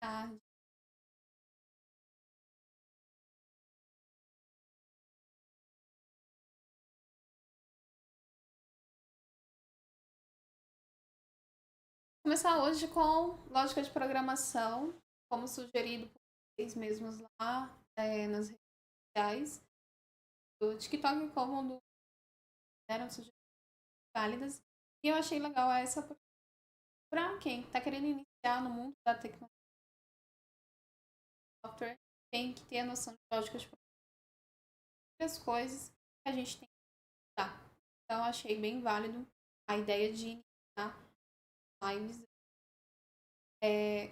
tarde. Começar hoje com lógica de programação, como sugerido por vocês mesmos lá nas redes sociais, do TikTok como do eram sugestões válidas. E eu achei legal essa para quem está querendo iniciar no mundo da tecnologia software, tem que ter a noção de lógica de as coisas que a gente tem que usar. Então, eu achei bem válido a ideia de iniciar lives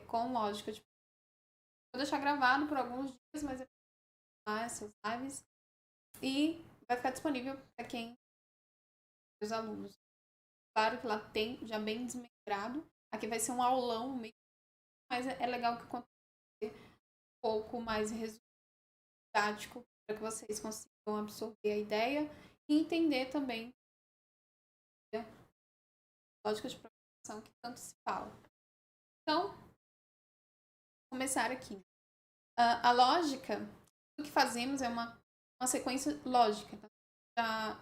com lógica de. Vou deixar gravado por alguns dias, mas essas lives e vai ficar disponível para quem os alunos. Claro que lá tem já bem desmembrado. Aqui vai ser um aulão mesmo, mas é legal que conte um pouco mais resultático para que vocês consigam absorver a ideia e entender também a lógica de programação que tanto se fala. Então, começar aqui. A lógica, o que fazemos é uma sequência lógica. Então, já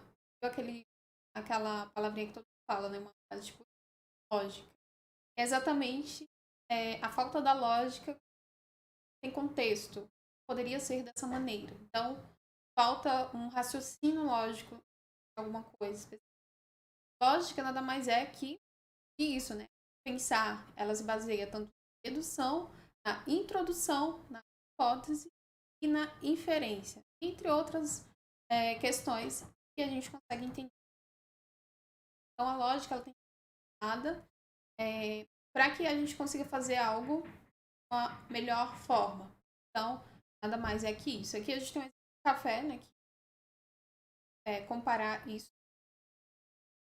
viu aquela palavrinha que todo mundo fala, né? Uma frase tipo lógica. É exatamente a falta da lógica tem contexto. Poderia ser dessa maneira. Então, falta um raciocínio lógico de alguma coisa. Lógica nada mais é que isso, né? Pensar, ela se baseia tanto na dedução, na introdução, na hipótese e na inferência, entre outras questões que a gente consegue entender. Então, a lógica ela tem que ser usada para que a gente consiga fazer algo de uma melhor forma. Então, nada mais é que isso. Aqui a gente tem um exemplo de café, né? Que comparar isso,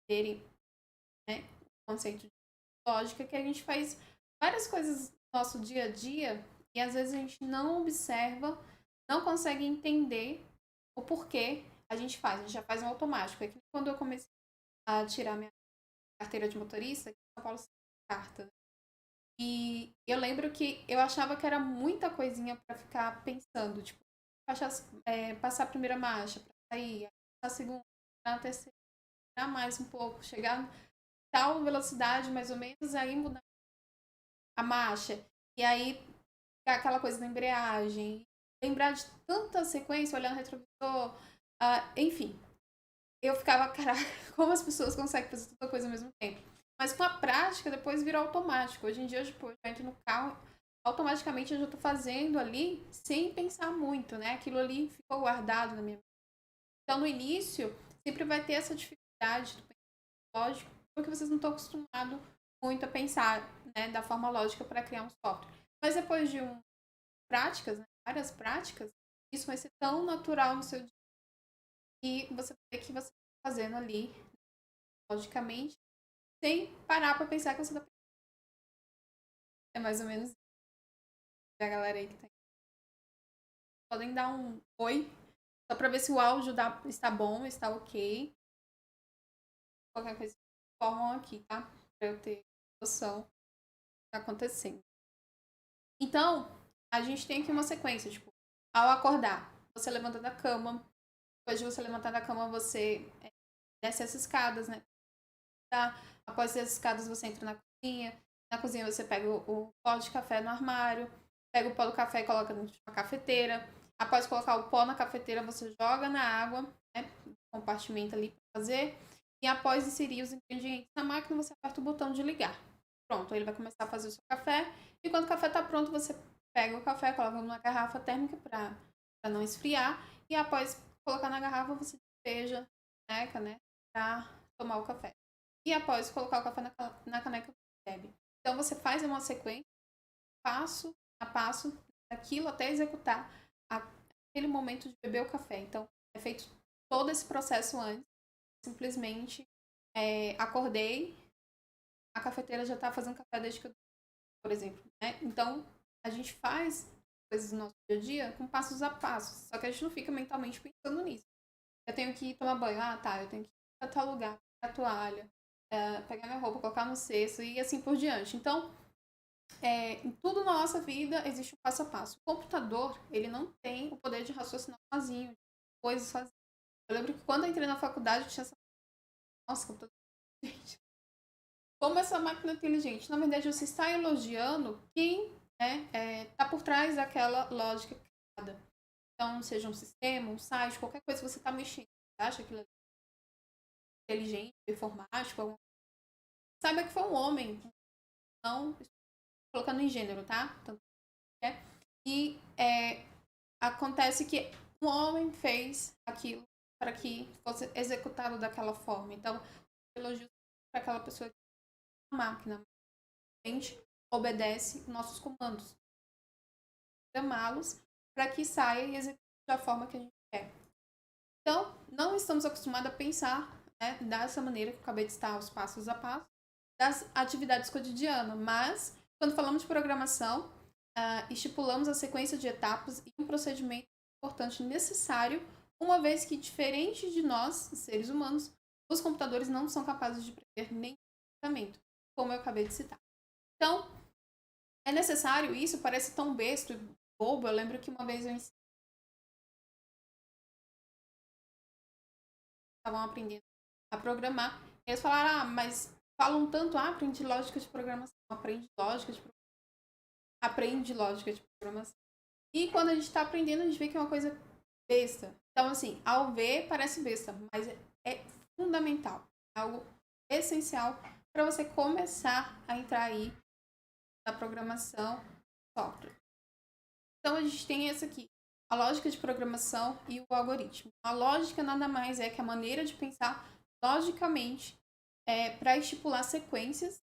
terem, né, o conceito de lógica, que a gente faz várias coisas no nosso dia a dia e às vezes a gente não observa, não consegue entender o porquê a gente faz. A gente já faz um automático. É que quando eu comecei a tirar minha carteira de motorista, aqui em São Paulo carta. E eu lembro que eu achava que era muita coisinha para ficar pensando, tipo, passar a primeira marcha, para sair, a segunda, a terceira, mais um pouco, chegar tal velocidade mais ou menos, aí mudar a marcha. E aí aquela coisa da embreagem, lembrar de tanta sequência, olhar no retrovisor, enfim. Eu ficava, caraca, como as pessoas conseguem fazer tanta coisa ao mesmo tempo? Mas com a prática, depois vira automático. Hoje em dia, tipo, eu já entro no carro, automaticamente eu já tô fazendo ali sem pensar muito, né? Aquilo ali ficou guardado na minha mente. Então, no início, sempre vai ter essa dificuldade do lógico, porque vocês não estão acostumados muito a pensar, né, da forma lógica para criar um software. Mas depois de práticas, né, várias práticas, isso vai ser tão natural no seu dia e você vê que você está fazendo ali, logicamente, sem parar para pensar que você está pensando. É mais ou menos a galera aí que tá. Podem dar um oi, só para ver se o áudio está bom, está ok. Qualquer coisa, formam aqui, tá? Para eu ter noção do que está acontecendo. Então, a gente tem aqui uma sequência, tipo, ao acordar, você levanta da cama, depois de você levantar da cama, você desce as escadas, né? Tá? Após as escadas, você entra na cozinha. Na cozinha, você pega o pó de café no armário, pega o pó do café e coloca dentro de uma cafeteira. Após colocar o pó na cafeteira, você joga na água, né? Compartimenta ali para fazer. E após inserir os ingredientes na máquina, você aperta o botão de ligar. Pronto, ele vai começar a fazer o seu café. E quando o café está pronto, você pega o café, coloca numa garrafa térmica para não esfriar. E após colocar na garrafa, você despeja a caneca, né? Para tomar o café. E após colocar o café na caneca, você bebe. Então você faz uma sequência, passo a passo, daquilo até executar aquele momento de beber o café. Então é feito todo esse processo antes. Simplesmente acordei, a cafeteira já está fazendo café desde que eu, por exemplo. Né? Então a gente faz coisas no nosso dia a dia com passos a passos. Só que a gente não fica mentalmente pensando nisso. Eu tenho que tomar banho. Ah, tá. Eu tenho que ir para tal lugar, pegar a toalha, pegar minha roupa, colocar no cesto e assim por diante. Então, em tudo na nossa vida existe um passo a passo. O computador, ele não tem o poder de raciocinar sozinho, coisas sozinho. Eu lembro que quando eu entrei na faculdade, eu tinha essa... Nossa, computador... Gente, como essa máquina é inteligente? Na verdade, você está elogiando quem está por trás daquela lógica criada. Então, seja um sistema, um site, qualquer coisa que você está mexendo, você acha aquilo inteligente, informático, saiba que foi um homem, não colocando em gênero, tá? Tanto é. E acontece que um homem fez aquilo para que fosse executado daquela forma. Então, elogio para aquela pessoa que é uma máquina, a gente obedece nossos comandos, programá-los para que saia e execute da forma que a gente quer. Então, não estamos acostumados a pensar dessa maneira que eu acabei de citar, os passos a passo, das atividades cotidianas, mas quando falamos de programação, estipulamos a sequência de etapas e um procedimento importante necessário, uma vez que, diferente de nós, seres humanos, os computadores não são capazes de prever nem comportamento, como eu acabei de citar. Então, é necessário isso, parece tão besta e bobo. Eu lembro que uma vez eu estavam aprendendo a programar, eles falaram, mas falam tanto, aprende lógica de programação, aprende lógica de programação. E quando a gente está aprendendo, a gente vê que é uma coisa besta. Então, assim, ao ver, parece besta, mas é fundamental, algo essencial para você começar a entrar aí na programação software. Então, a gente tem essa aqui, a lógica de programação e o algoritmo. A lógica nada mais é que a maneira de pensar logicamente para estipular sequências,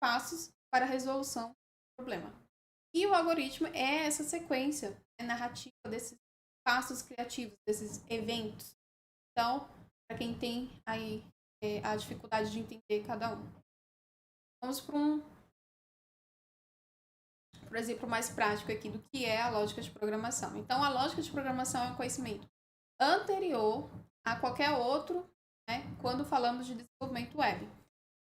passos para a resolução do problema. E o algoritmo é essa sequência narrativa desses passos criativos, desses eventos. Então, para quem tem aí a dificuldade de entender cada um. Vamos para por exemplo, mais prático aqui do que é a lógica de programação. Então, a lógica de programação é um conhecimento anterior a qualquer outro, quando falamos de desenvolvimento web.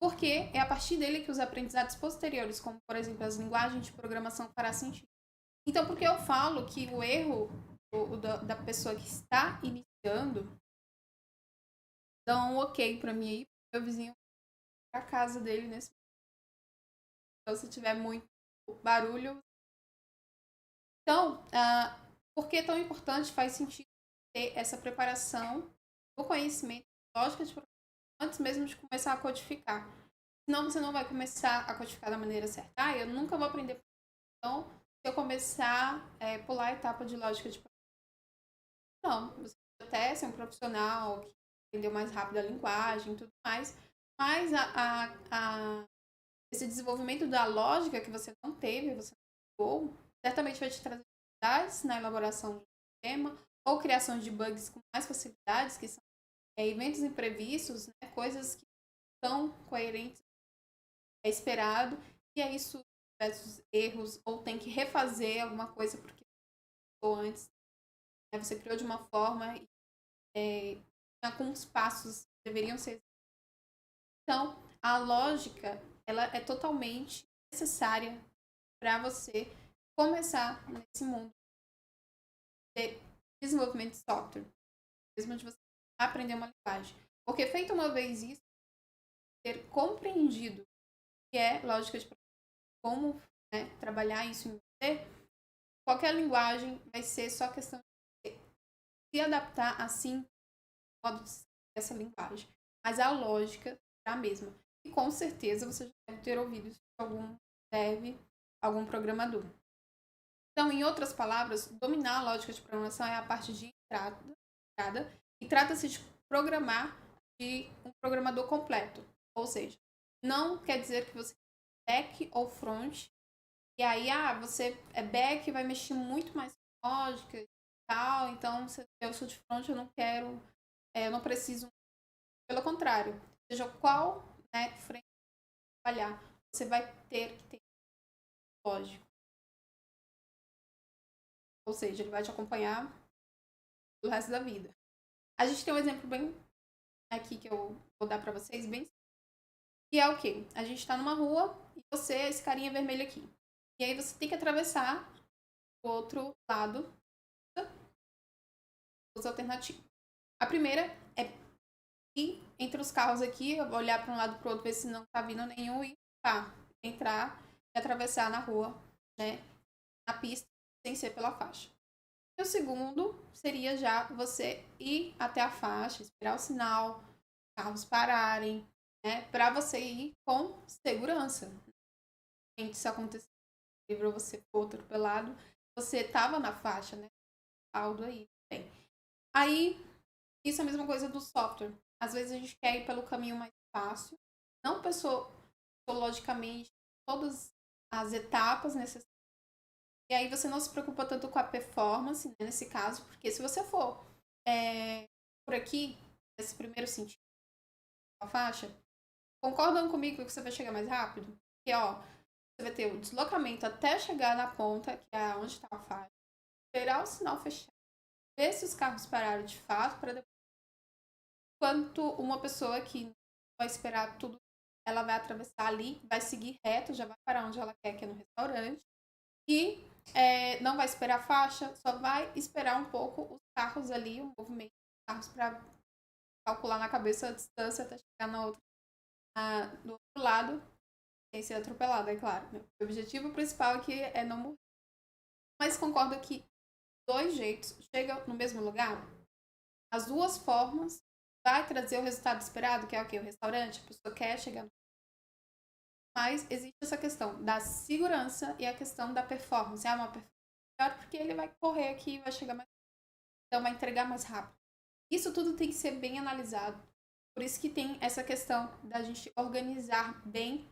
Porque é a partir dele que os aprendizados posteriores, como, por exemplo, as linguagens de programação, fará sentido. Então, por que eu falo que o erro da pessoa que está iniciando dá um ok para mim aí, meu vizinho para casa dele nesse momento. Então, se tiver muito barulho. Então, por que é tão importante? Faz sentido ter essa preparação do conhecimento, lógica de programação, antes mesmo de começar a codificar. Senão você não vai começar a codificar da maneira certa. Eu nunca vou aprender. Então, se eu começar a pular a etapa de lógica de programação, não. Você pode até ser um profissional que aprendeu mais rápido a linguagem e tudo mais, mas esse desenvolvimento da lógica que você não teve, você não pegou, certamente vai te trazer dificuldades na elaboração de um sistema ou criação de bugs com mais facilidades, que são eventos imprevistos, coisas que são coerentes, é esperado, e aí surgem diversos erros, ou tem que refazer alguma coisa porque ou antes você criou de uma forma e alguns passos deveriam ser. Então, a lógica ela é totalmente necessária para você começar nesse mundo de desenvolvimento de software, mesmo de você aprender uma linguagem. Porque feito uma vez isso, ter compreendido o que é lógica de como trabalhar isso em você, qualquer linguagem vai ser só questão de se adaptar assim modo dessa linguagem. Mas a lógica é a mesma. E com certeza você já deve ter ouvido isso de algum programador. Então, em outras palavras, dominar a lógica de programação é a parte de entrada e trata-se de programar de um programador completo. Ou seja, não quer dizer que você é back ou front, e aí, você é back, vai mexer muito mais com lógica e tal, então eu sou de front, eu não quero, eu não preciso. Pelo contrário, seja qual frente trabalhar, você vai ter que ter lógico. Ou seja, ele vai te acompanhar o resto da vida. A gente tem um exemplo bem aqui que eu vou dar pra vocês, bem. E é o quê? A gente tá numa rua e você é esse carinha vermelho aqui. E aí você tem que atravessar o outro lado, as alternativas. A primeira é ir entre os carros aqui, olhar para um lado para o outro, ver se não tá vindo nenhum e entrar e atravessar na rua, né, na pista, sem ser pela faixa. E o segundo seria já você ir até a faixa, esperar o sinal, carros pararem, né, para você ir com segurança. Se isso acontecer, para você for atropelado, você tava na faixa, né, saldo aí. Bem. Aí, isso é a mesma coisa do software. Às vezes a gente quer ir pelo caminho mais fácil, não psicologicamente todas as etapas necessárias. E aí você não se preocupa tanto com a performance, né, nesse caso, porque se você for por aqui, nesse primeiro sentido, a faixa, concordam comigo que você vai chegar mais rápido? Porque, ó, você vai ter o deslocamento até chegar na ponta, que é onde está a faixa, esperar o sinal fechar, ver se os carros pararam de fato, para depois. Enquanto uma pessoa que vai esperar tudo, ela vai atravessar ali, vai seguir reto, já vai para onde ela quer, que é no restaurante, e não vai esperar a faixa, só vai esperar um pouco os carros ali, o movimento dos carros, para calcular na cabeça a distância até chegar do outro lado, sem ser atropelada, é claro. O objetivo principal aqui é não morrer. Mas concorda que dois jeitos chegam no mesmo lugar? As duas formas vai trazer o resultado esperado, que é o quê? O restaurante, a pessoa quer chegar no... Mas existe essa questão da segurança e a questão da performance. Uma performance melhor porque ele vai correr aqui e vai chegar mais rápido. Então vai entregar mais rápido. Isso tudo tem que ser bem analisado. Por isso que tem essa questão da gente organizar bem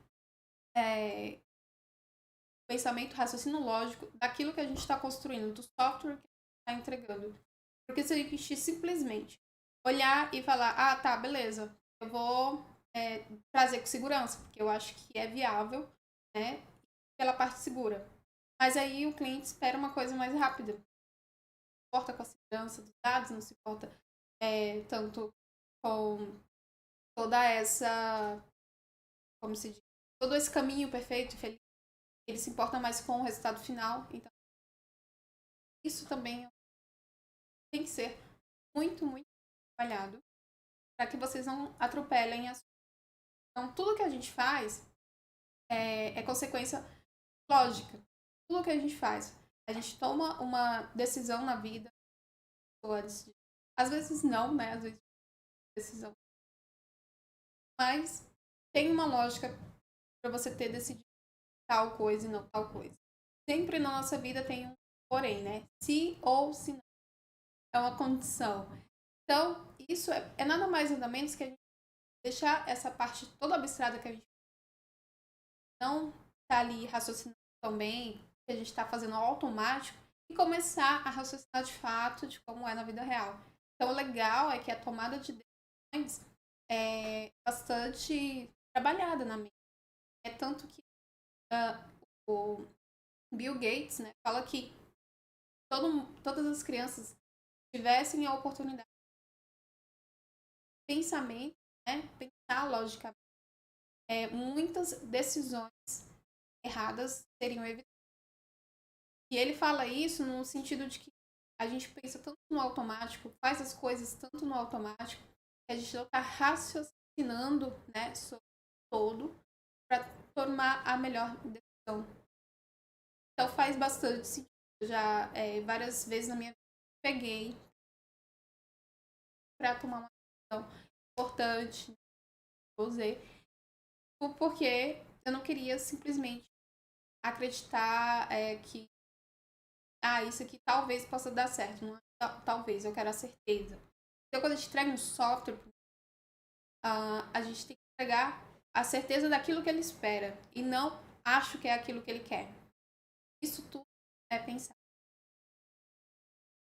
o pensamento, raciocínio lógico daquilo que a gente está construindo, do software que a gente está entregando. Porque se a gente simplesmente olhar e falar, tá, beleza, eu vou trazer com segurança, porque eu acho que é viável, né, pela parte segura. Mas aí o cliente espera uma coisa mais rápida. Não se importa com a segurança dos dados, não se importa tanto com toda essa, como se diz, todo esse caminho perfeito e feliz. Ele se importa mais com o resultado final. Então, isso também tem que ser muito, muito trabalhado para que vocês não atropelem as... Então, tudo que a gente faz é consequência lógica. Tudo que a gente faz. A gente toma uma decisão na vida. Às vezes não, né? Às vezes decisão. Mas tem uma lógica para você ter decidido tal coisa e não tal coisa. Sempre na nossa vida tem um porém, né? Se ou se não. É uma condição. Então, isso é nada mais nada menos que a gente deixar essa parte toda abstrata que a gente não está ali raciocinando também, que a gente está fazendo automático, e começar a raciocinar de fato de como é na vida real. Então, o legal é que a tomada de decisões é bastante trabalhada na mente. É tanto que o Bill Gates, né, fala que todas as crianças tivessem a oportunidade de pensamento, né, pensar logicamente, muitas decisões erradas seriam evitadas. E ele fala isso no sentido de que a gente pensa tanto no automático, faz as coisas tanto no automático, que a gente não está raciocinando, né, sobre todo para tomar a melhor decisão. Então faz bastante sentido. Eu já várias vezes na minha vida peguei para tomar uma decisão importante, usei, porque eu não queria simplesmente acreditar que isso aqui talvez possa dar certo. Não é talvez, eu quero a certeza. Então, quando a gente entrega um software, a gente tem que entregar a certeza daquilo que ele espera e não acho que é aquilo que ele quer. Isso tudo é pensar.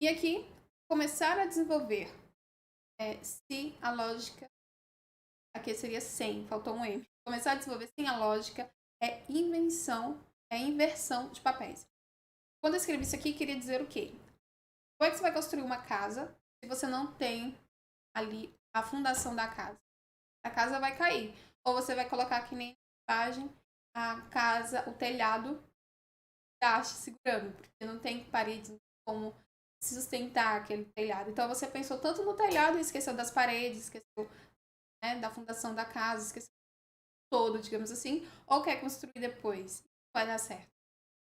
E aqui, começar a desenvolver se a lógica, aqui seria sem, faltou um M. Começar a desenvolver sem a lógica é invenção, é inversão de papéis. Quando eu escrevi isso aqui, queria dizer o quê? Como é que você vai construir uma casa se você não tem ali a fundação da casa? A casa vai cair. Ou você vai colocar aqui na imagem a casa, o telhado guindaste segurando, porque não tem paredes, não tem como se sustentar aquele telhado. Então você pensou tanto no telhado e esqueceu das paredes, esqueceu, né, da fundação da casa, esqueceu todo, digamos assim, ou quer construir depois. Vai dar certo.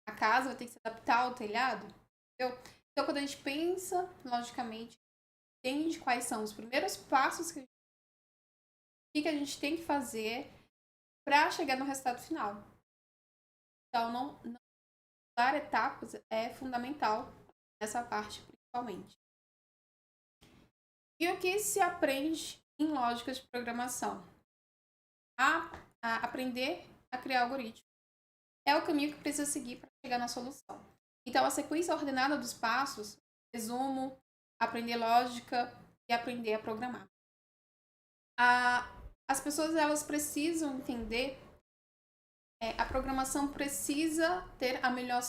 A casa vai ter que se adaptar ao telhado, entendeu? Então quando a gente pensa, logicamente, entende quais são os primeiros passos que a gente tem que fazer para chegar no resultado final. Então, não dar etapas é fundamental nessa parte, principalmente. E o que se aprende em lógica de programação? A aprender a criar algoritmos. É o caminho que precisa seguir para chegar na solução. Então, a sequência ordenada dos passos, resumo, aprender lógica e aprender a programar. As pessoas elas precisam entender, a programação precisa ter a melhor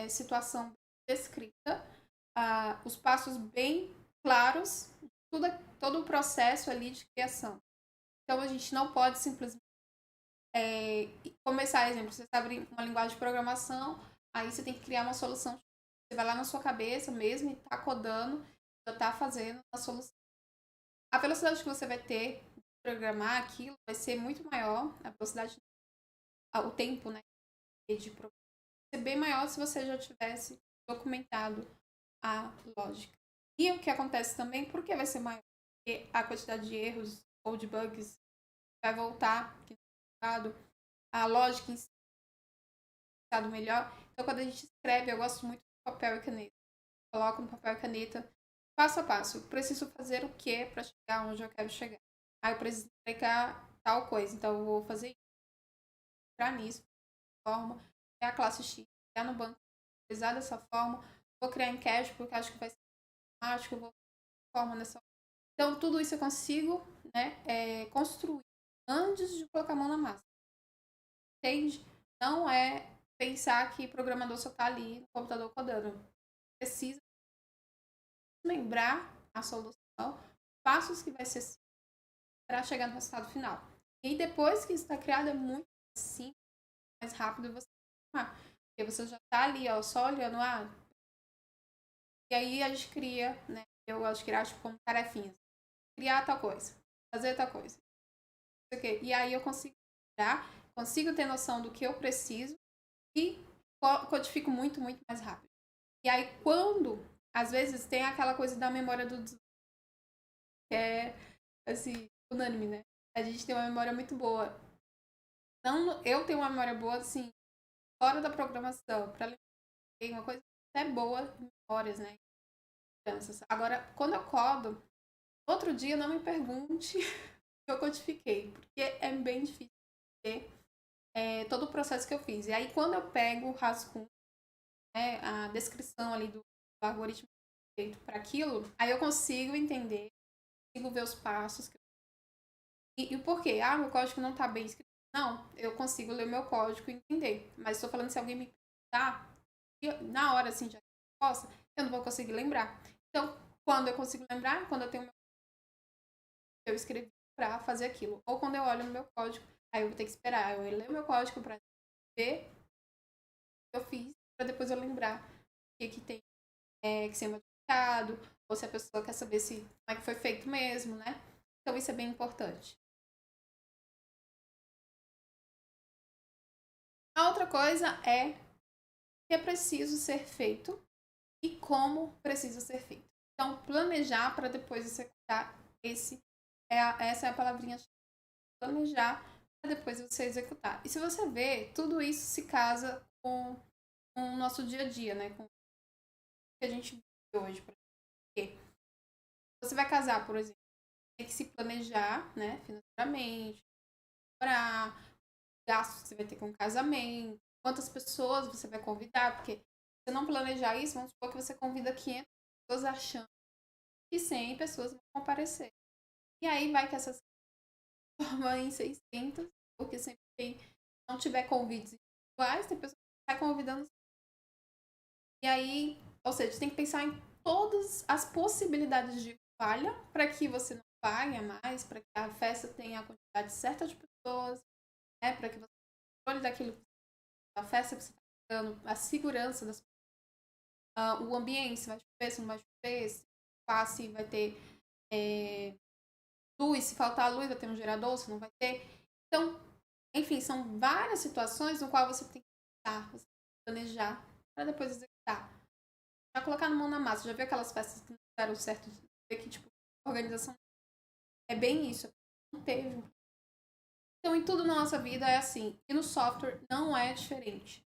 situação descrita, os passos bem claros, todo o processo ali de criação. Então, a gente não pode simplesmente começar, exemplo, você sabe uma linguagem de programação, aí você tem que criar uma solução. Você vai lá na sua cabeça mesmo e está codando, já está fazendo a solução. A velocidade que você vai ter de programar aquilo vai ser muito maior, a velocidade, o tempo, né, de programação vai ser bem maior se você já tivesse documentado a lógica. E o que acontece também, por que vai ser maior? Porque a quantidade de erros ou de bugs vai voltar, a lógica em si estado melhor. Então, quando a gente escreve, eu gosto muito de papel e caneta. Coloco no papel e caneta, passo a passo. Eu preciso fazer o que para chegar onde eu quero chegar? Aí eu preciso entregar tal coisa, então eu vou fazer isso, entrar nisso, forma, criar a classe X, criar no banco, utilizar dessa forma, vou criar em cache porque acho que vai ser automático, vou forma nessa. Então, tudo isso eu consigo, né, construir antes de colocar a mão na massa. Entende? Não é pensar que o programador só está ali no computador codando. Precisa lembrar a solução, passos que vai ser para chegar no resultado final. E depois que isso está criado, é muito simples, mais rápido você porque você já está ali, ó, só olhando, e aí a gente cria, né? Eu gosto de criar tipo como tarefinhas. Criar tal coisa, fazer tal coisa. E aí eu consigo ter noção do que eu preciso e codifico muito, muito mais rápido. E aí quando, às vezes, tem aquela coisa da memória que é, assim, unânime, né? A gente tem uma memória muito boa. Não, eu tenho uma memória boa, assim, fora da programação, para lembrar uma coisa até boa em memórias, né? Agora, quando eu codo, outro dia não me pergunte que eu codifiquei, porque é bem difícil ter todo o processo que eu fiz. E aí, quando eu pego o rascunho, né, a descrição ali do algoritmo feito para aquilo, aí eu consigo entender, consigo ver os passos. E o porquê? Meu código não está bem escrito. Não, eu consigo ler o meu código e entender. Mas estou falando se alguém me perguntar, na hora assim de resposta, eu não vou conseguir lembrar. Então, quando eu consigo lembrar, quando eu tenho eu escrevi para fazer aquilo. Ou quando eu olho no meu código, aí eu vou ter que esperar eu ler o meu código para ver o que eu fiz, para depois eu lembrar o que tem que ser modificado, ou se a pessoa quer saber se como é que foi feito mesmo, né? Então isso é bem importante. A outra coisa é que é preciso ser feito e como precisa ser feito. Então, planejar para depois executar, essa é a palavrinha. Planejar para depois você executar. E se você vê, tudo isso se casa com o nosso dia a dia, né? Com o que a gente vive hoje. Porque você vai casar, por exemplo, tem que se planejar, né? Financeiramente, para gastos que você vai ter com o casamento, quantas pessoas você vai convidar, porque se você não planejar isso, vamos supor que você convida 500 pessoas achando que 100 pessoas vão comparecer. E aí vai que essas formam em 600, porque sempre não tiver convites iguais, tem pessoas que vai convidando. E aí, ou seja, você tem que pensar em todas as possibilidades de falha para que você não pague mais, para que a festa tenha a quantidade certa de pessoas, né, para que você controle daquilo da festa que você está a segurança das o ambiente, se vai chover, se não vai chover, se passe, vai ter luz, se faltar luz, vai ter um gerador, se não vai ter. Então, enfim, são várias situações no qual você tem que pensar, você tem que planejar para depois executar. Já colocar a mão na massa. Já viu aquelas festas que não deram certo? Ver que, tipo, a organização é bem isso. Não teve. Então, em tudo na nossa vida é assim. E no software não é diferente.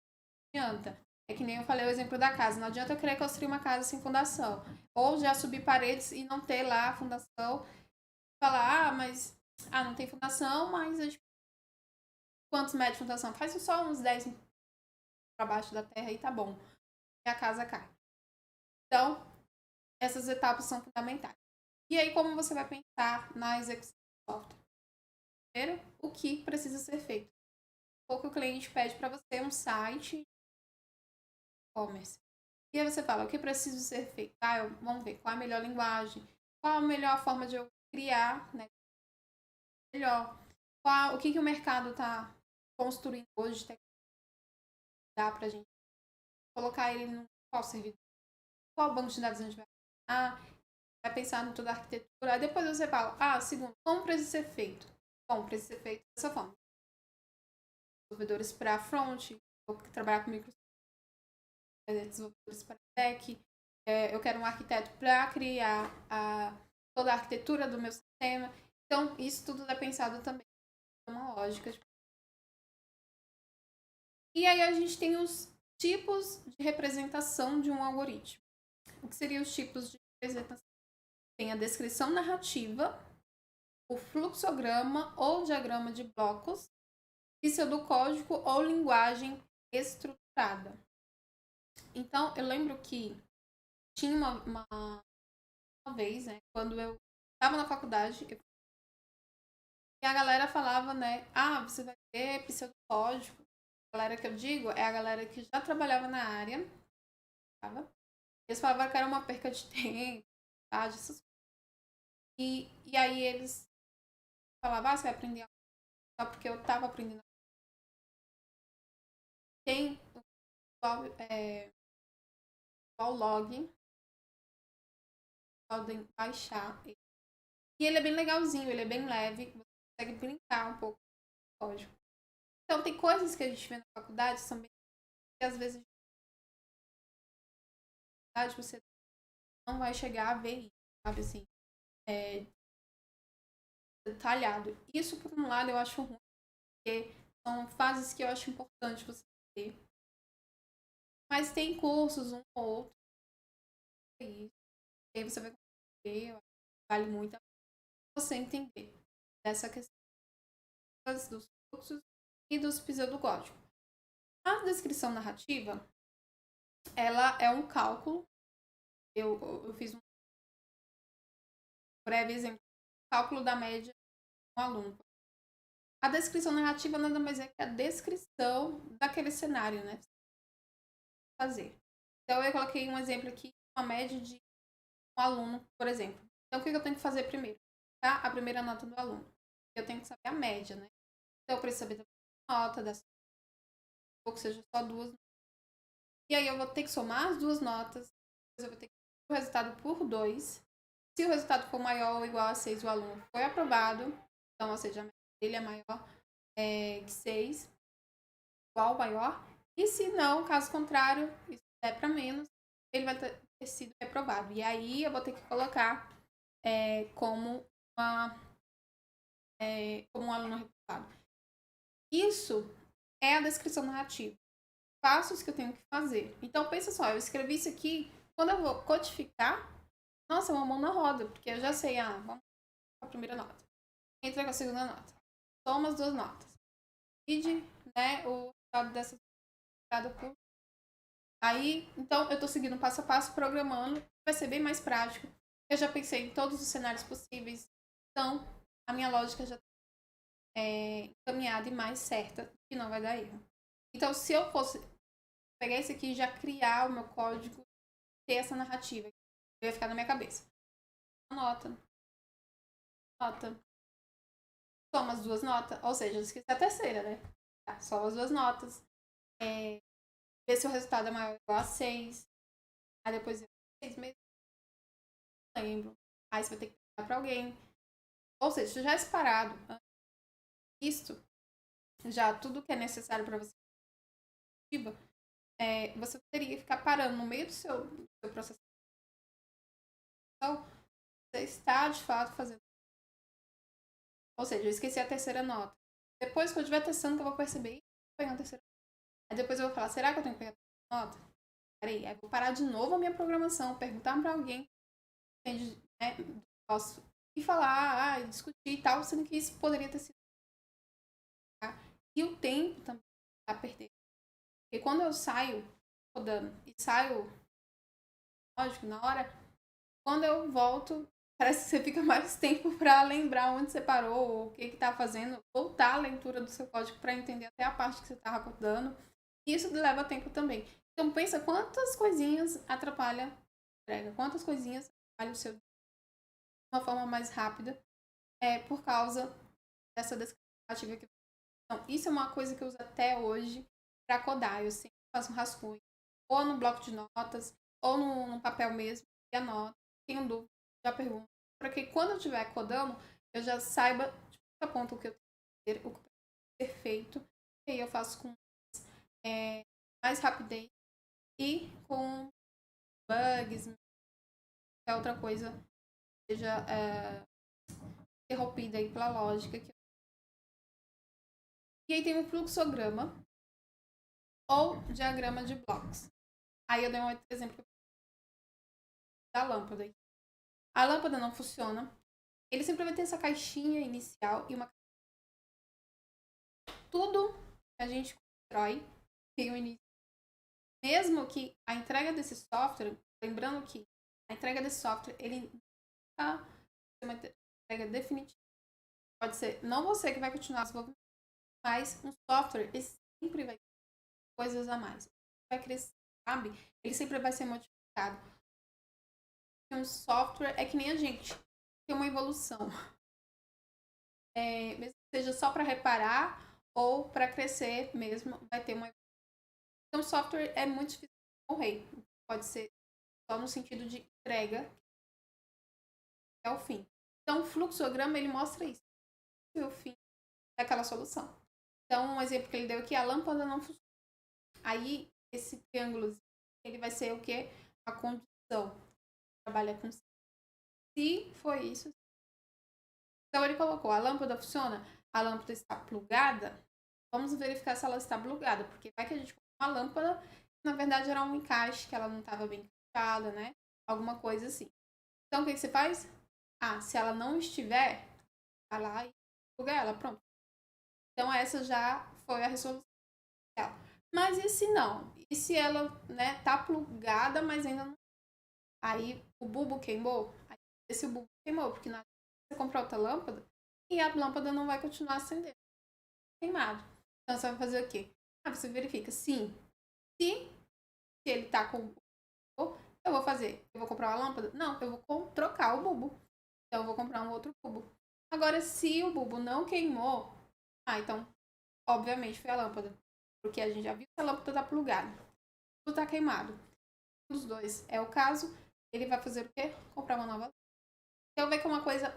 Não adianta. É que nem eu falei o exemplo da casa. Não adianta eu querer construir uma casa sem fundação. Ou já subir paredes e não ter lá a fundação. Falar, mas... não tem fundação, mas... Quantos metros de fundação? Faz só uns 10 para baixo da terra e tá bom. E a casa cai. Então, essas etapas são fundamentais. E aí, como você vai pensar na execução do software? Primeiro, o que precisa ser feito. Pouco o cliente pede para você um site e-commerce. E aí você fala, o que precisa ser feito? Vamos ver qual é a melhor linguagem, qual a melhor forma de eu criar, né? Melhor. O que o mercado está construindo hoje, dá para a gente colocar ele no qual servidor, qual banco de dados a gente vai vai pensar em toda a arquitetura. Aí depois você fala, segundo, como precisa ser feito? Bom, precisa ser feito dessa forma. Desenvolvedores para front, vou trabalhar com microserviços, desenvolvedores para back, eu quero um arquiteto para criar toda a arquitetura do meu sistema. Então, isso tudo é pensado também uma lógica. E aí a gente tem os tipos de representação de um algoritmo. O que seriam os tipos de representação? Tem a descrição narrativa, o fluxograma ou diagrama de blocos, pseudocódigo ou linguagem estruturada. Então, eu lembro que tinha uma vez, né, quando eu estava na faculdade, e a galera falava, né, você vai ter pseudocódigo. A galera que eu digo é a galera que já trabalhava na área, sabe? Eles falavam que era uma perca de tempo, tá? E aí eles falavam, você vai aprender só porque eu estava aprendendo. Tem o log, podem baixar. E ele é bem legalzinho, ele é bem leve, você consegue brincar um pouco com o código. Então, tem coisas que a gente vê na faculdade que são bem... que às vezes você não vai chegar a ver isso, sabe assim, detalhado. Isso, por um lado, eu acho ruim, porque são fases que eu acho importante você ter. Mas tem cursos, um ou outro, e aí você vai conseguir, vale muito a pena você entender dessa questão dos fluxos e dos pseudocódigos. A descrição narrativa, ela é um cálculo. Eu fiz um breve exemplo. Cálculo da média de um aluno. A descrição narrativa nada mais é que a descrição daquele cenário, né? Fazer. Então, eu coloquei um exemplo aqui, uma média de um aluno, por exemplo. Então, o que eu tenho que fazer primeiro? Tá? A primeira nota do aluno. Eu tenho que saber a média, né? Então, eu preciso saber da nota, ou que seja só duas. E aí, eu vou ter que somar as duas notas. Depois eu vou ter que o resultado por 2. Se o resultado for maior ou igual a 6, o aluno foi aprovado. Então, ou seja, a média dele é maior que 6, igual ou maior. E se não, caso contrário, isso der para menos, ele vai ter sido reprovado. E aí eu vou ter que colocar como um aluno reprovado. Isso é a descrição narrativa. Passos que eu tenho que fazer. Então, pensa só, eu escrevi isso aqui, quando eu vou codificar, nossa, uma mão na roda, porque eu já sei, vamos com a primeira nota. Entra com a segunda nota. Toma as duas notas. Divide, né, o resultado dessa por... Aí, então, eu tô seguindo passo a passo, programando. Vai ser bem mais prático. Eu já pensei em todos os cenários possíveis. Então, a minha lógica já encaminhada e mais certa, que não vai dar erro. Então, se eu fosse pegar esse aqui e já criar o meu código, ter essa narrativa, eu ia ficar na minha cabeça. Nota. Soma as duas notas, ou seja, eu esqueci a terceira, né? Tá, só as duas notas. ver se o resultado é maior ou igual a 6. Aí depois de 6 meses, não lembro. Aí você vai ter que perguntar para alguém. Ou seja, se já é separado, isto, já tudo que é necessário para você, você teria que ficar parando no meio do seu processo. Então, você está de fato fazendo. Ou seja, eu esqueci a terceira nota. Depois que eu estiver testando, que eu vou perceber, pegar a terceira nota. Aí depois eu vou falar, será que eu tenho que pegar a terceira nota? Peraí, aí eu vou parar de novo a minha programação, perguntar para alguém, entende, né? Posso ir falar, discutir e tal, sendo que isso poderia ter sido. Tá? E o tempo também está perdendo. Porque quando eu saio rodando e saio, lógico, na hora, quando eu volto, parece que você fica mais tempo para lembrar onde você parou, ou o que está fazendo, voltar a leitura do seu código para entender até a parte que você estava rodando. E isso leva tempo também. Então pensa quantas coisinhas atrapalha a entrega, quantas coisinhas atrapalha o seu de uma forma mais rápida, por causa dessa descrição que. Então, isso é uma coisa que eu uso até hoje para codar. Eu sempre faço um rascunho, ou no bloco de notas, ou no papel mesmo, e anoto. Tenho dúvida, já pergunto. Para que quando eu estiver codando, eu já saiba de ponto a ponto o que eu tenho que fazer, o que eu tenho que ser feito. E aí eu faço com mais rapidez e com bugs, qualquer outra coisa seja interrompida aí pela lógica. E aí tem um fluxograma ou diagrama de blocos. Aí eu dei um exemplo da lâmpada. A lâmpada não funciona. Ele sempre vai ter essa caixinha inicial e uma. Tudo que a gente constrói tem um início. Mesmo que a entrega desse software, lembrando que a entrega desse software, ele nunca é uma entrega definitiva. Pode ser não você que vai continuar desenvolvendo, mas um software, ele sempre vai ter coisas a mais. Vai crescer, sabe? Ele sempre vai ser modificado. Um software é que nem a gente. Tem uma evolução. Mesmo que seja só para reparar ou para crescer mesmo, vai ter uma evolução. Então, o software é muito difícil de morrer. Pode ser só no sentido de entrega é o fim. Então, o fluxograma, ele mostra isso. É o fim daquela solução. Então, um exemplo que ele deu aqui, a lâmpada não funciona. Aí, esse triângulo, ele vai ser o quê? A condição. Trabalha com se foi isso. Então, ele colocou, a lâmpada funciona? A lâmpada está plugada? Vamos verificar se ela está plugada, porque vai que a gente colocou uma lâmpada, na verdade era um encaixe, que ela não estava bem encaixada, né? Alguma coisa assim. Então, o que você faz? Se ela não estiver, vai lá e pluga ela, pronto. Então, essa já foi a resolução dela. Mas e se não? E se ela, né, tá plugada, mas ainda não. Aí o bulbo queimou? Aí, esse bulbo queimou, porque na você comprar outra lâmpada e a lâmpada não vai continuar acendendo. Queimado. Então você vai fazer o quê? Você verifica, sim. Se ele tá com. Eu vou fazer. Eu vou comprar uma lâmpada? Não, eu vou trocar o bulbo. Então eu vou comprar um outro bulbo. Agora, se o bulbo não queimou, então, obviamente foi a lâmpada. Porque a gente já viu que a lâmpada tá plugada. Tudo tá queimado. Um dos dois é o caso, ele vai fazer o quê? Comprar uma nova lâmpada. Então, vê que é uma coisa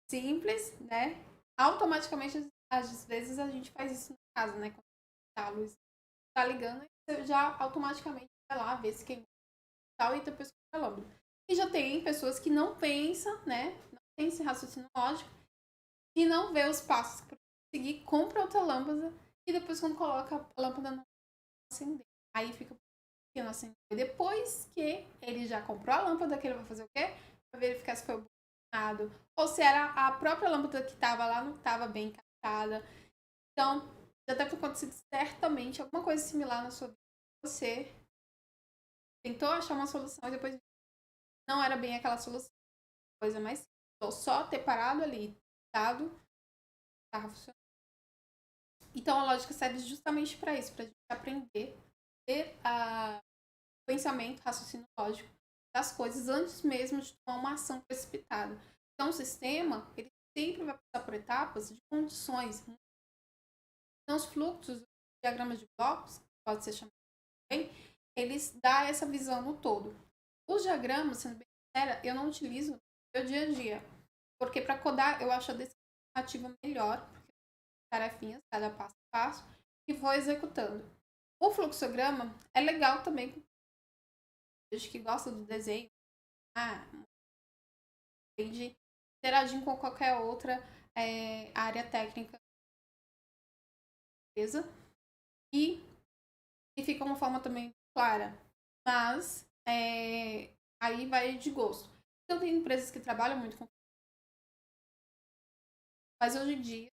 simples, né? Automaticamente, às vezes, a gente faz isso no caso, né? Quando a luz tá ligando, você já automaticamente vai lá ver se queimou tal e depois compra a lâmpada. E já tem pessoas que não pensam, né? Não tem esse raciocínio lógico e não vê os passos para conseguir, compra outra lâmpada e depois quando coloca a lâmpada não acender. Aí fica não acender. Depois que ele já comprou a lâmpada, que ele vai fazer o quê? Vai verificar se foi funcionado ou se era a própria lâmpada que estava lá não estava bem encaixada. Então, já deve ter acontecido certamente alguma coisa similar na sua vida. Você tentou achar uma solução e depois não era bem aquela solução. Coisa mais simples. Só ter parado ali, dado, estava funcionando. Então, a lógica serve justamente para isso, para a gente aprender, ter o pensamento, raciocínio lógico das coisas antes mesmo de tomar uma ação precipitada. Então, o sistema, ele sempre vai passar por etapas de condições. Então, os fluxos, diagramas de blocos, pode ser chamado também, eles dão essa visão no todo. Os diagramas, sendo bem sincera, eu não utilizo no meu dia a dia, porque para codar eu acho a descrição melhor, porque tarefinhas, cada passo a passo, e vou executando. O fluxograma é legal também, gente que gosta do desenho, de interagir com qualquer outra área técnica da empresa, e fica uma forma também clara, mas aí vai de gosto. Então tem empresas que trabalham muito com, mas hoje em dia,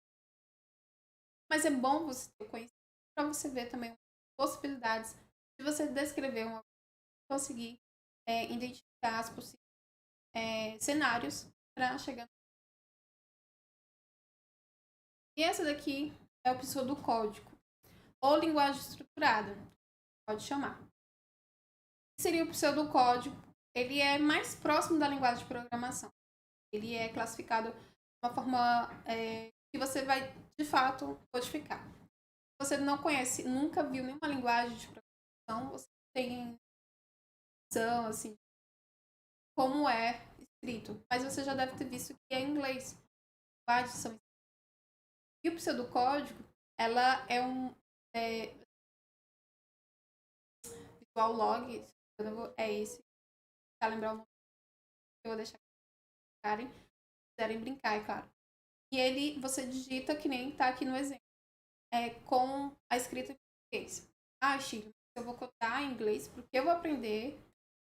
mas é bom você ter conhecimento para você ver também possibilidades de você descrever uma, conseguir identificar as possíveis cenários para chegar. E essa daqui é o pseudocódigo, ou linguagem estruturada, pode chamar. O que seria o pseudocódigo? Ele é mais próximo da linguagem de programação. Ele é classificado de uma forma que você vai, de fato, codificar. Se você não conhece, nunca viu nenhuma linguagem de programação, você tem noção, assim, como é escrito. Mas você já deve ter visto que é em inglês. Linguagens são. E o pseudocódigo, ela é um visual log, é esse. Tá lembrar o nome? Eu vou deixar Karen, se quiserem brincar, é claro. E ele, você digita que nem tá aqui no exemplo, com a escrita em português. Chile, eu vou codar em inglês porque eu vou aprender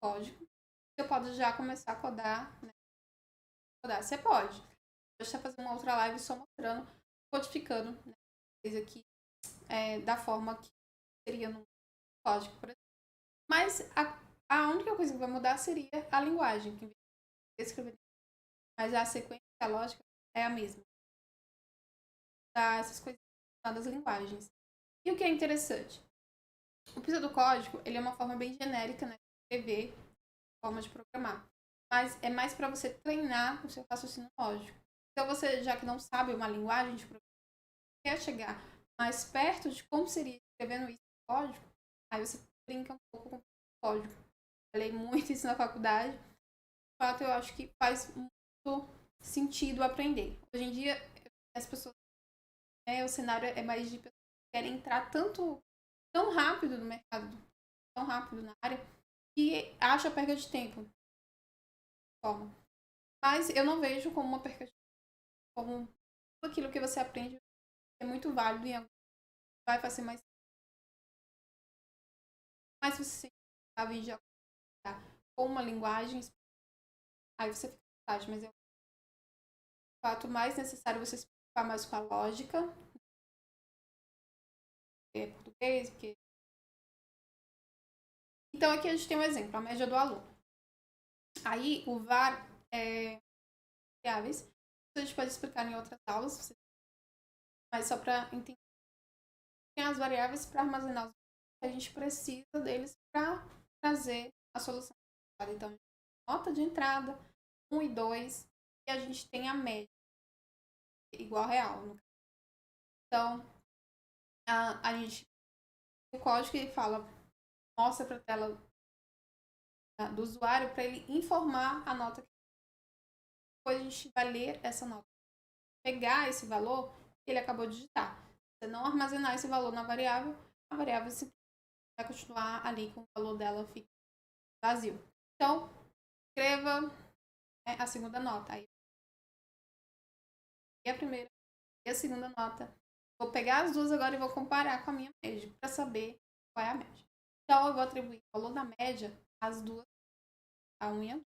código. Eu posso já começar a codar, né? Codar, você pode. Eu estou fazendo uma outra live só mostrando, codificando, né? Aqui, da forma que seria no código, por exemplo. Mas a única coisa que vai mudar seria a linguagem, que escrever. Mas a sequência, a lógica é a mesma. Essas coisas das linguagens. E o que é interessante? O pseudocódigo, ele é uma forma bem genérica, né, de escrever, forma de programar. Mas é mais para você treinar o seu raciocínio lógico. Então, você, já que não sabe uma linguagem de programação, quer chegar mais perto de como seria escrevendo isso em código, aí você brinca um pouco com o código. Falei muito isso na faculdade. De fato, eu acho que faz muito sentido aprender. Hoje em dia, as pessoas, o cenário é mais de pessoas que querem entrar tão rápido no mercado, tão rápido na área, que acha perda de tempo. Mas eu não vejo como uma perca de tempo, como tudo aquilo que você aprende é muito válido e vai fazer mais. Mas se você sabe de com uma linguagem, aí você fica à vontade, mas é o fato mais necessário você se preocupar mais com a lógica, é português, porque. Então aqui a gente tem um exemplo, a média do aluno. Aí o VAR é variáveis. Isso a gente pode explicar em outras aulas, mas só para entender. Tem as variáveis para armazenar os dados que a gente precisa deles para trazer a solução. Então, nota de entrada, 1 e 2, e a gente tem a média, igual a real. Então, a gente o código que fala, mostra para a tela do usuário para ele informar a nota. Depois a gente vai ler essa nota. Pegar esse valor que ele acabou de digitar. Se não armazenar esse valor na variável, a variável vai continuar ali com o valor dela fica vazio. Então, escreva a segunda nota. Aí, a primeira e a segunda nota. Vou pegar as duas agora e vou comparar com a minha média para saber qual é a média. Então, eu vou atribuir o valor da média às duas, a 1 e a 2.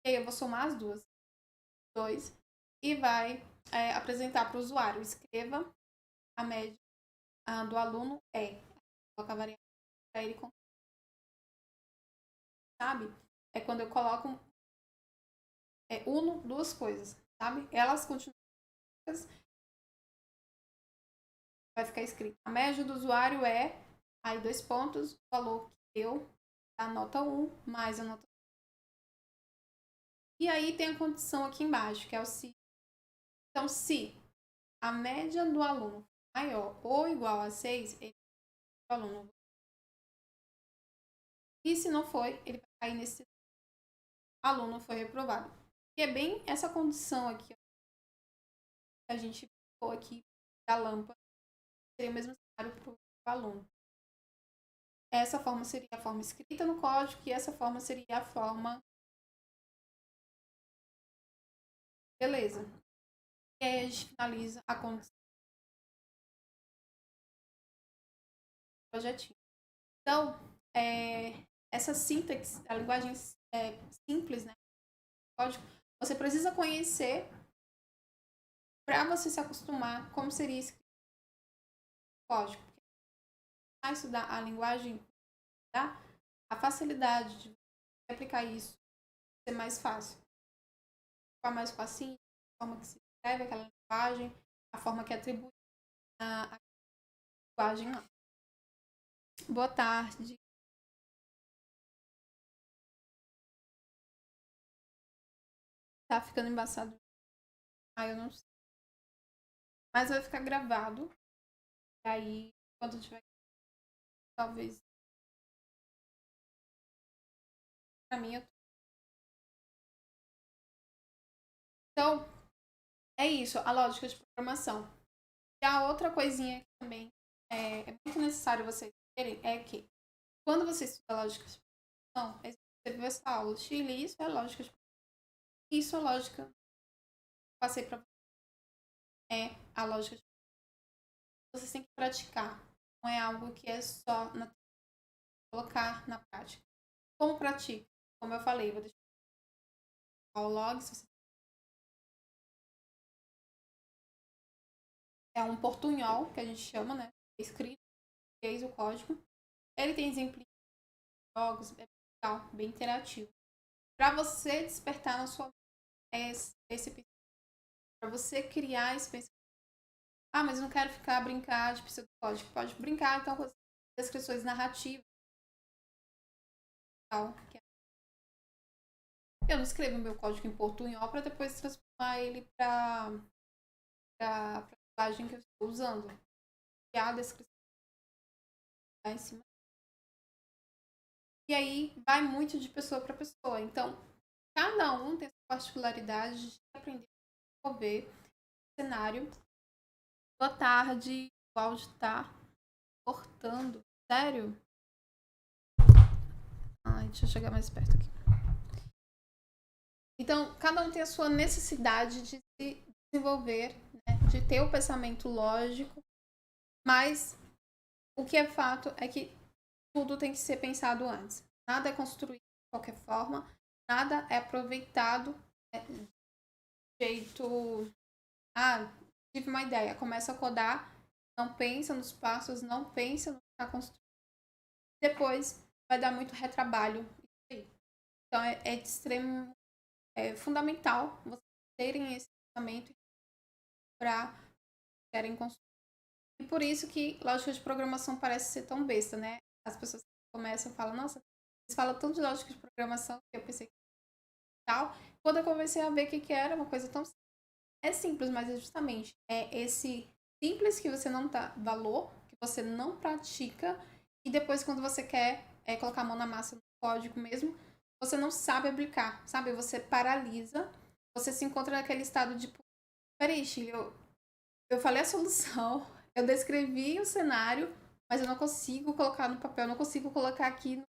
E aí, eu vou somar as duas, 2, e vai apresentar para o usuário. Escreva a média do aluno coloca a variável para ele, sabe? É quando eu coloco uno duas coisas, sabe? Elas continuam, vai ficar escrito. A média do usuário aí 2 pontos, o valor que deu a nota 1 mais a nota 2. E aí tem a condição aqui embaixo, que é o se. Então, se a média do aluno maior ou igual a 6, o aluno E se não foi, ele vai cair nesse aluno foi reprovado. E é bem essa condição aqui, ó, que a gente ficou aqui da lâmpada, seria o mesmo cenário para o aluno. Essa forma seria a forma escrita no código e essa forma seria a forma. Beleza. E aí a gente finaliza a condição do projetinho. Então, essa sintaxe, a linguagem simples, né? Código, você precisa conhecer para você se acostumar como seria escrito o código. Para estudar a linguagem, tá? A facilidade de aplicar isso ser mais fácil. Ficar mais facinho, a forma que se escreve aquela linguagem, a forma que atribui a linguagem lá. Boa tarde. Tá ficando embaçado. Eu não sei. Mas vai ficar gravado. E aí, quando tiver, talvez. Pra mim, Então, é isso, a lógica de programação. E a outra coisinha que também é muito necessário vocês terem é que, quando você estuda lógica de programação, você viu essa aula, Chile, isso é lógica de programação. Isso é lógica. Passei para você. É a lógica de programação. Você tem que praticar. Não é algo que é só colocar na prática. Como pratica? Como eu falei, vou deixar o log, se você é um portunhol, que a gente chama, né? Escrito, fez o código. Ele tem exemplos de jogos, é legal, bem interativo. Para você despertar na sua esse para você criar esse pensamento. Mas eu não quero ficar brincar de pseudocódigo. Pode brincar, então, com as descrições narrativas. Tal, eu não escrevo meu código em portunhol para depois transformar ele para a linguagem que eu estou usando. E a descrição tá em cima. E aí vai muito de pessoa para pessoa. Então, cada um tem a particularidade de aprender a desenvolver cenário. Boa tarde, o áudio tá cortando. Sério? Deixa eu chegar mais perto aqui. Então, cada um tem a sua necessidade de se desenvolver, né? De ter o pensamento lógico, mas o que é fato é que tudo tem que ser pensado antes. Nada é construído de qualquer forma, nada é aproveitado de jeito. Tive uma ideia, começa a codar, não pensa nos passos, não pensa no que está construindo. Depois vai dar muito retrabalho. Então é de extremo, fundamental vocês terem esse pensamento para querem construir. E por isso que lógica de programação parece ser tão besta, né? As pessoas começam e falam, nossa, eles falam tanto de lógica de programação que eu pensei que tal. Quando eu comecei a ver o que era uma coisa tão simples, mas é justamente esse simples que você não dá valor, que você não pratica, e depois quando você quer colocar a mão na massa no código mesmo, você não sabe aplicar, sabe? Você paralisa, você se encontra naquele estado de, peraí, Chile, eu falei a solução, eu descrevi o cenário, mas eu não consigo colocar no papel, eu não consigo colocar aqui no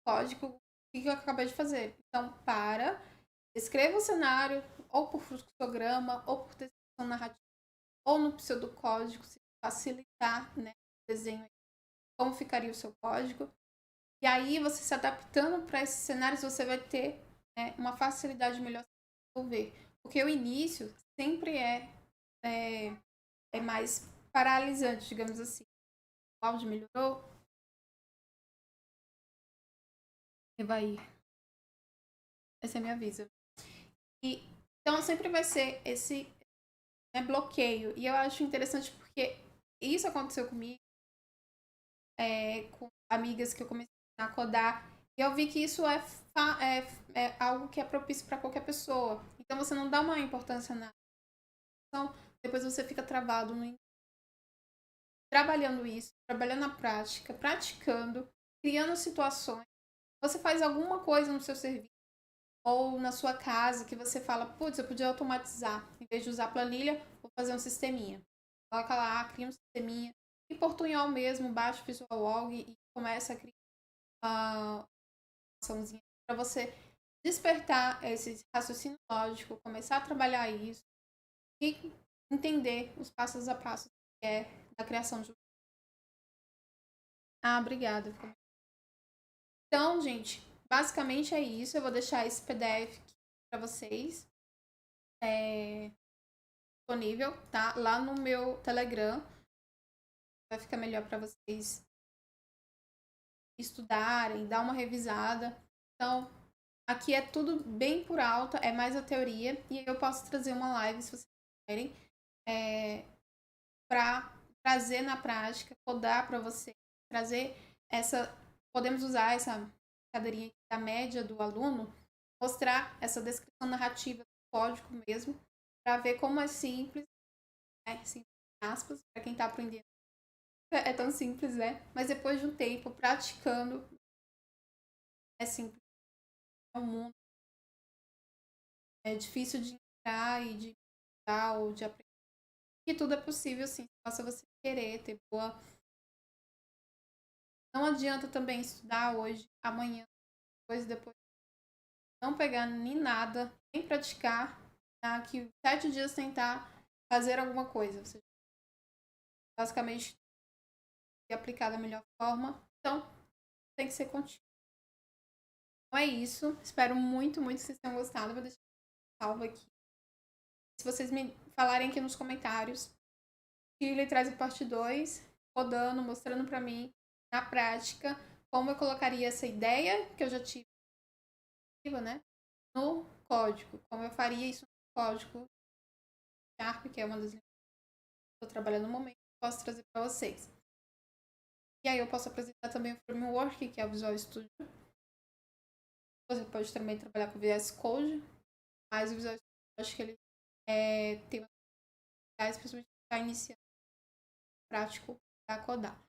código o que eu acabei de fazer. Então, escreva o cenário, ou por fluxograma, ou por descrição narrativa, ou no pseudocódigo, se facilitar, né, o desenho, como ficaria o seu código. E aí, você se adaptando para esses cenários, você vai ter, né, uma facilidade melhor de desenvolver. Porque o início sempre é mais paralisante, digamos assim. O áudio melhorou? E vai. Esse é meu aviso. Então, sempre vai ser esse bloqueio. E eu acho interessante porque isso aconteceu comigo, com amigas que eu comecei a codar. E eu vi que isso é algo que é propício para qualquer pessoa. Então, você não dá uma importância na ação, depois você fica travado trabalhando isso, trabalhando na prática, praticando. criando situações. Você faz alguma coisa no seu serviço ou na sua casa que você fala, putz, eu podia automatizar. Em vez de usar planilha, vou fazer um sisteminha. Coloca lá, cria um sisteminha. Em portunhol mesmo, baixa o Visual Log e começa a criar uma açãozinha para você despertar esse raciocínio lógico, começar a trabalhar isso e entender os passos a passo que é da criação de. Ah, obrigada. Então, gente, basicamente é isso. Eu vou deixar esse PDF para vocês disponível, tá? Lá no meu Telegram. Vai ficar melhor para vocês estudarem, dar uma revisada. Então, aqui é tudo bem por alta, é mais a teoria. E eu posso trazer uma live, se vocês quiserem, para trazer na prática, codar para vocês, trazer essa. Podemos usar essa cadeirinha da média do aluno, mostrar essa descrição narrativa do código mesmo, para ver como é simples, né? Simples, aspas, para quem está aprendendo. É tão simples, né? Mas depois de um tempo praticando, é simples. É um mundo difícil de entrar e de estudar ou de aprender. E tudo é possível, sim. Basta você querer ter boa. Não adianta também estudar hoje, amanhã, depois não pegar nem nada, nem praticar, daqui 7 dias tentar fazer alguma coisa. Ou seja, basicamente, aplicar da melhor forma. Então, tem que ser contínuo. Então é isso. Espero muito, muito que vocês tenham gostado. Vou deixar salvo aqui. Se vocês me falarem aqui nos comentários, Shirley traz a parte 2, rodando, mostrando para mim, na prática, como eu colocaria essa ideia que eu já tive, né, no código. Como eu faria isso no código Sharp, que é uma das linguagens que eu estou trabalhando no momento, posso trazer para vocês. E aí eu posso apresentar também o framework, que é o Visual Studio. Você pode também trabalhar com o VS Code, mas o Visual Studio, eu acho que ele tem uma dificuldade, principalmente para iniciar prático para codar.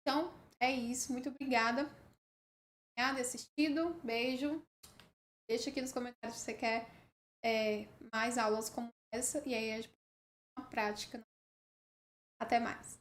Então, é isso. Muito obrigada por ter assistido. Beijo. Deixa aqui nos comentários se você quer mais aulas como essa. E aí a gente faz uma prática. Até mais.